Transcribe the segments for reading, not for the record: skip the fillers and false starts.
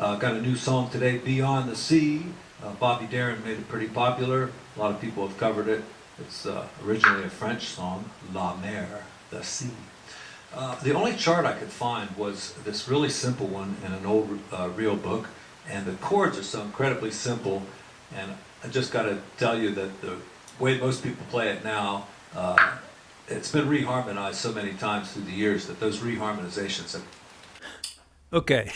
Got a new song today, Beyond the Sea. Bobby Darin made it pretty popular. A lot of people have covered it. It's originally a French song, La Mer, the sea. The only chart I could find was this really simple one in an old real book, and the chords are so incredibly simple, and I just got to tell you that the way most people play it now, it's been reharmonized so many times through the years that those reharmonizations have... Okay.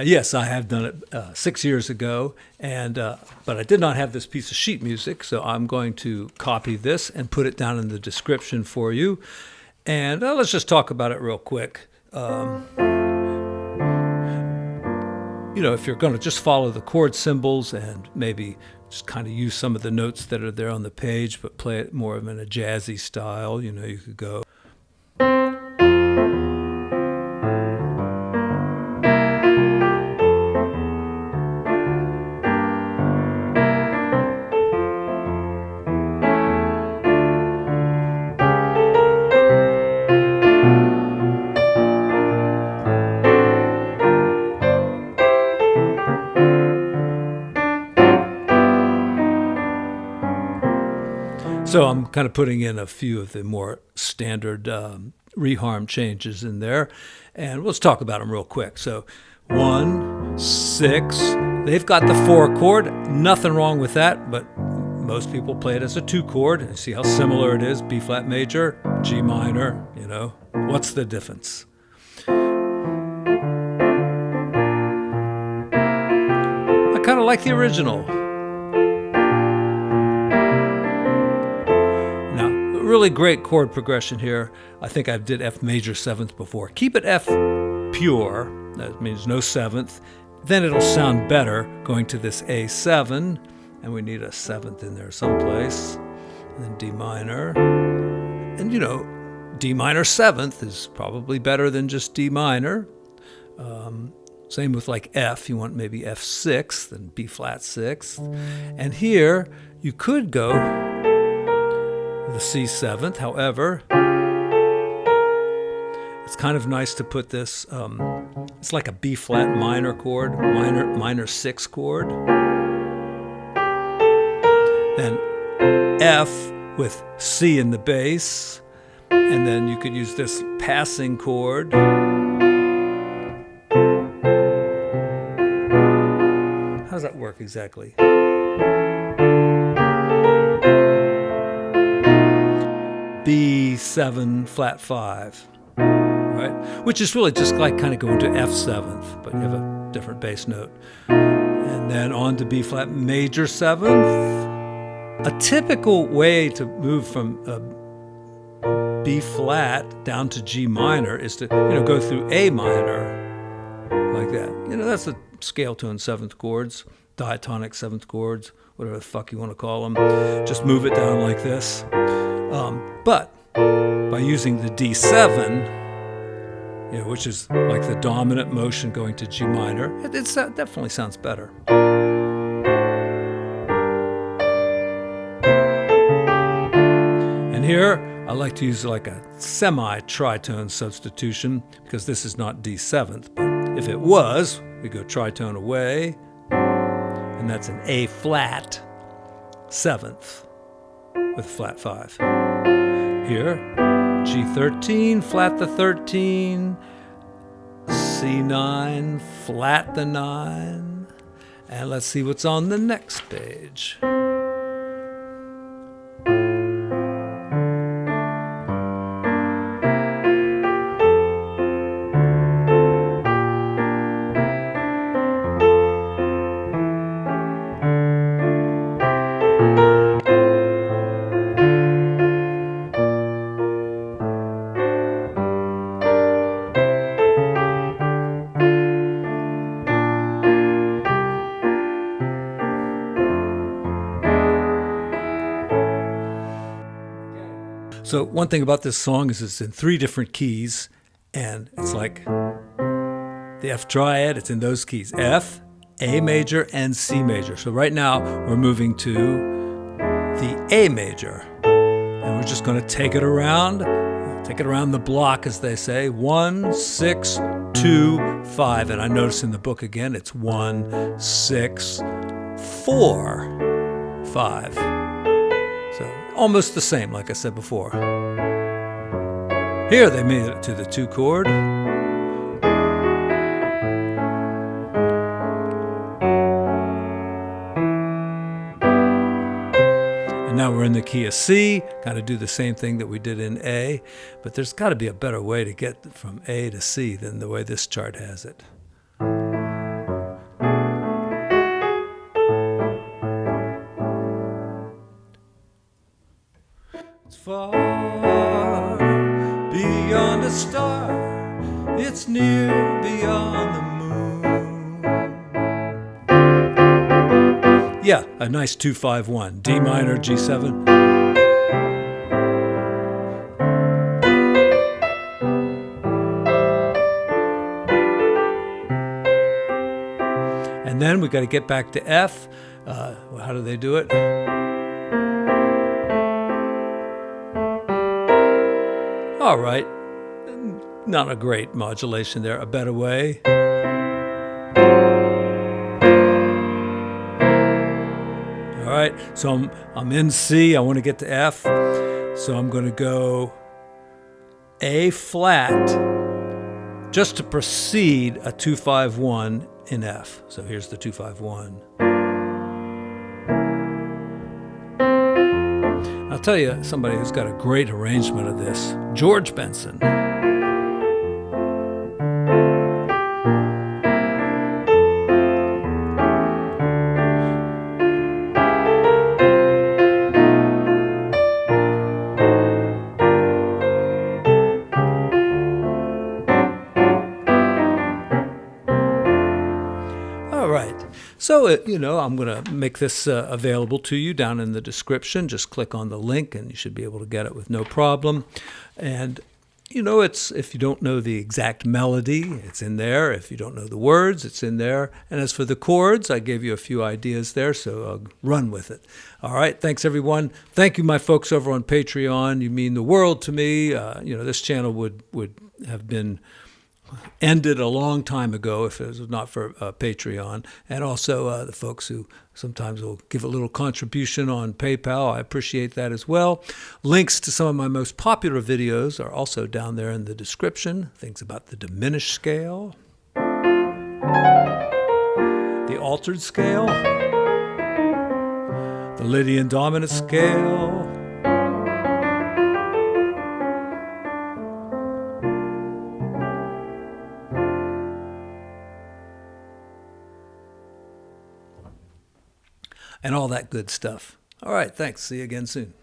Yes, I have done it 6 years ago, and but I did not have this piece of sheet music, so I'm going to copy this and put it down in the description for you. And let's just talk about it real quick. You know, if you're going to just follow the chord symbols and maybe just kind of use some of the notes that are there on the page, but play it more in a jazzy style, you know, you could go. So I'm kind of putting in a few of the more standard reharm changes in there, and let's talk about them real quick. So 1, 6, they've got the 4 chord, nothing wrong with that, but most people play it as a 2 chord. And see how similar it is, B flat major, G minor, you know, what's the difference? I kind of like the original. Really great chord progression here. I think I did F major 7th before. Keep it F pure, that means no 7th. Then it'll sound better going to this A7, and we need a 7th in there someplace. And then D minor. And you know, D minor 7th is probably better than just D minor. Same with like F, you want maybe F 6th and B flat 6th. And here you could go the C 7th. However, it's kind of nice to put this, it's like a B flat minor chord, minor 6 chord. Then F with C in the bass, and then you could use this passing chord. How does that work exactly? B7 flat 5, right? Which is really just like kind of going to F7th, but you have a different bass note. And then on to B flat major 7th. A typical way to move from B flat down to G minor is to, you know, go through A minor like that. You know, that's the scale tone 7th chords, diatonic 7th chords, whatever the fuck you want to call them. Just move it down like this. But by using the D7, you know, which is like the dominant motion going to G minor, it definitely sounds better. And here, I like to use like a semi-tritone substitution because this is not D7th, but if it was, we go tritone away, and that's an A flat 7th with flat 5. Here, G13, flat the 13, C9, flat the 9, and let's see what's on the next page. So one thing about this song is it's in 3 different keys, and it's like the F triad, it's in those keys, F, A major, and C major. So right now we're moving to the A major, and we're just going to take it around the block, as they say. 1, 6, 2, 5, and I notice in the book again it's 1, 6, 4, 5. So almost the same, like I said before. Here they made it to the 2 chord. And now we're in the key of C, kind of do the same thing that we did in A, but there's got to be a better way to get from A to C than the way this chart has it. It's far beyond a star, it's near beyond the moon. Yeah, a nice 2-5-1, D minor, G7. And then we got to get back to F. How do they do it? All right, not a great modulation there. A better way. All right, so I'm in C. I want to get to F, so I'm going to go A flat just to precede a 2-5-1 in F. So here's the 2-5-1. I'll tell you somebody who's got a great arrangement of this, George Benson. All right. So, I'm going to make this available to you down in the description. Just click on the link and you should be able to get it with no problem. And, it's if you don't know the exact melody, it's in there. If you don't know the words, it's in there. And as for the chords, I gave you a few ideas there, so run with it. All right. Thanks, everyone. Thank you, my folks over on Patreon. You mean the world to me. This channel would have been ended a long time ago if it was not for Patreon, and also the folks who sometimes will give a little contribution on PayPal. I appreciate that as well. Links to some of my most popular videos are also down there in the description. Things about the diminished scale, the altered scale, the Lydian dominant scale, and all that good stuff. All right, thanks. See you again soon.